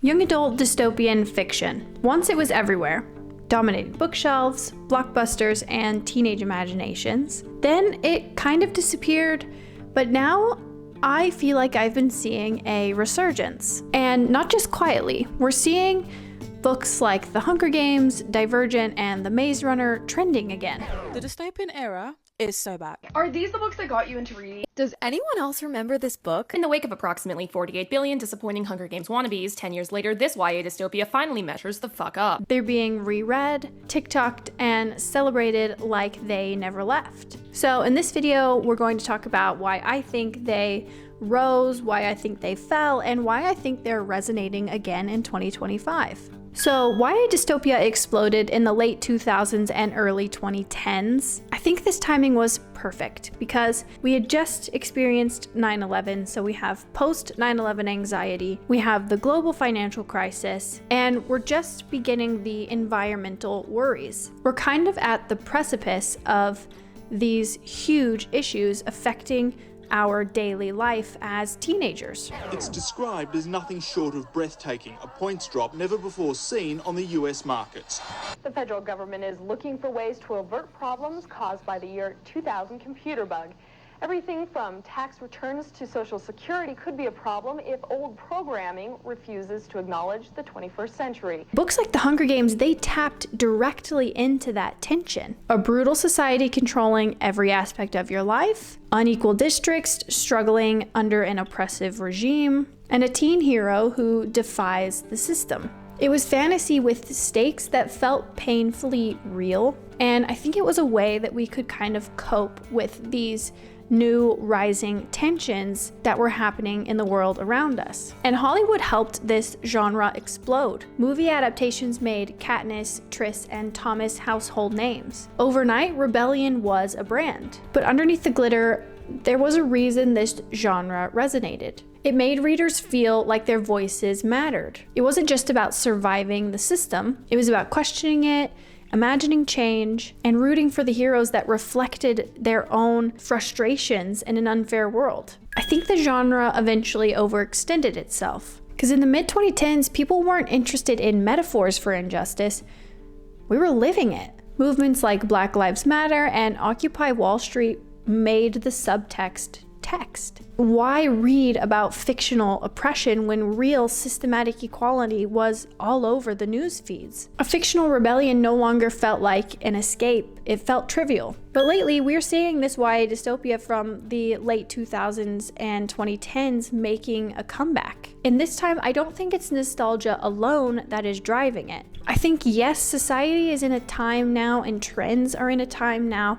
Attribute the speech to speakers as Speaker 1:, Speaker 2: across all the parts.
Speaker 1: Young adult dystopian fiction. Once it was everywhere, dominated bookshelves, blockbusters, and teenage imaginations. Then it kind of disappeared, but now I feel like I've been seeing a resurgence. And not just quietly, we're seeing books like The Hunger Games, Divergent, and The Maze Runner trending again.
Speaker 2: The dystopian era is so back.
Speaker 3: Are these the books that got you into reading?
Speaker 4: Does anyone else remember this book?
Speaker 5: In the wake of approximately 48 billion disappointing Hunger Games wannabes, 10 years later, this YA dystopia finally measures the fuck up.
Speaker 1: They're being reread, TikToked, and celebrated like they never left. So in this video, we're going to talk about why I think they rose, why I think they fell, and why I think they're resonating again in 2025. So YA dystopia exploded in the late 2000s and early 2010s. I think this timing was perfect because we had just experienced 9/11, so we have post 9/11 anxiety, we have the global financial crisis, and we're just beginning the environmental worries. We're kind of at the precipice of these huge issues affecting our daily life as teenagers.
Speaker 6: It's described as nothing short of breathtaking, a points drop never before seen on the US markets.
Speaker 3: The federal government is looking for ways to avert problems caused by the year 2000 computer bug. Everything from tax returns to Social Security could be a problem if old programming refuses to acknowledge the 21st century.
Speaker 1: Books like The Hunger Games, they tapped directly into that tension. A brutal society controlling every aspect of your life, unequal districts struggling under an oppressive regime, and a teen hero who defies the system. It was fantasy with stakes that felt painfully real, and I think it was a way that we could kind of cope with these new rising tensions that were happening in the world around us. And Hollywood helped this genre explode. Movie adaptations made Katniss, Triss, and Thomas household names. Overnight, rebellion was a brand. But underneath the glitter, there was a reason this genre resonated. It made readers feel like their voices mattered. It wasn't just about surviving the system, it was about questioning it, imagining change, and rooting for the heroes that reflected their own frustrations in an unfair world. I think the genre eventually overextended itself. Because in the mid-2010s, people weren't interested in metaphors for injustice, we were living it. Movements like Black Lives Matter and Occupy Wall Street made the subtext text. Why read about fictional oppression when real systematic equality was all over the news feeds? A fictional rebellion no longer felt like an escape, it felt trivial. But lately, we're seeing this YA dystopia from the late 2000s and 2010s making a comeback. And this time, I don't think it's nostalgia alone that is driving it. I think, yes, society is in a time now and trends are in a time now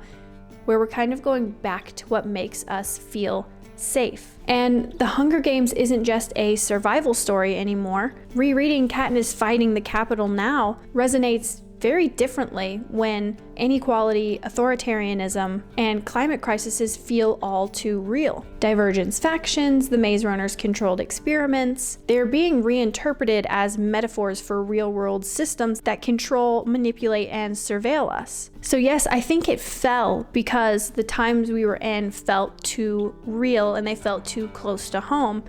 Speaker 1: where we're kind of going back to what makes us feel safe. And The Hunger Games isn't just a survival story anymore. Rereading Katniss fighting the Capitol now resonates very differently when inequality, authoritarianism, and climate crises feel all too real. Divergent's factions, the Maze Runner's controlled experiments, they're being reinterpreted as metaphors for real-world systems that control, manipulate, and surveil us. So yes, I think it fell because the times we were in felt too real and they felt too close to home.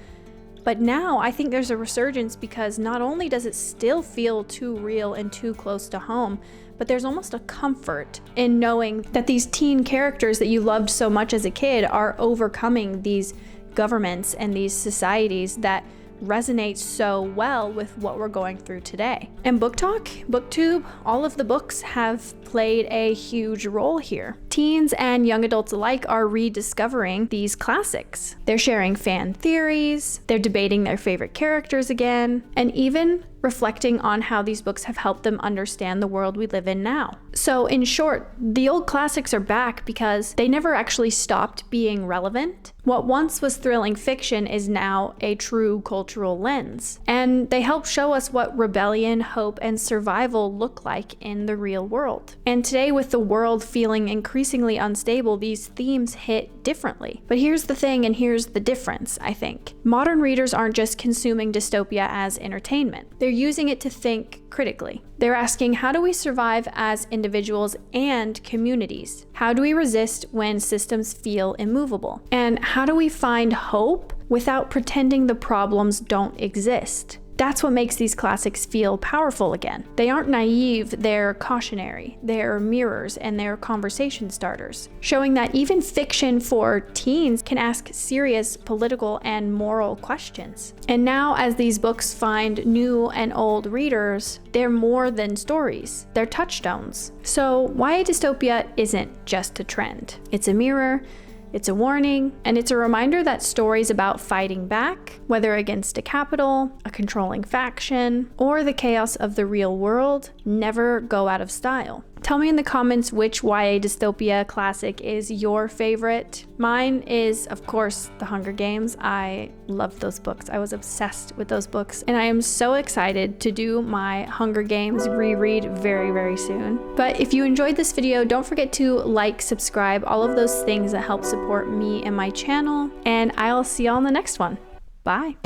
Speaker 1: But now I think there's a resurgence because not only does it still feel too real and too close to home, but there's almost a comfort in knowing that these teen characters that you loved so much as a kid are overcoming these governments and these societies that resonate so well with what we're going through today. And Book Talk, BookTube, all of the books have played a huge role here. Teens and young adults alike are rediscovering these classics. They're sharing fan theories, they're debating their favorite characters again, and even reflecting on how these books have helped them understand the world we live in now. So in short, the old classics are back because they never actually stopped being relevant. What once was thrilling fiction is now a true cultural lens, and they help show us what rebellion, hope, and survival look like in the real world. And today, with the world feeling increasingly unstable, these themes hit differently. But here's the thing, and here's the difference, I think. Modern readers aren't just consuming dystopia as entertainment. They're using it to think critically. They're asking, how do we survive as individuals and communities? How do we resist when systems feel immovable? And how do we find hope without pretending the problems don't exist? That's what makes these classics feel powerful again. They aren't naive, they're cautionary, they're mirrors, and they're conversation starters, showing that even fiction for teens can ask serious political and moral questions. And now, as these books find new and old readers, they're more than stories, they're touchstones. So YA dystopia isn't just a trend. It's a mirror, it's a warning, and it's a reminder that stories about fighting back, whether against a capital, a controlling faction, or the chaos of the real world, never go out of style. Tell me in the comments which YA dystopia classic is your favorite. Mine is, of course, The Hunger Games. I loved those books. I was obsessed with those books, and I am so excited to do my Hunger Games reread very, very soon. But if you enjoyed this video, don't forget to like, subscribe, all of those things that help support me and my channel, and I'll see y'all in the next one. Bye.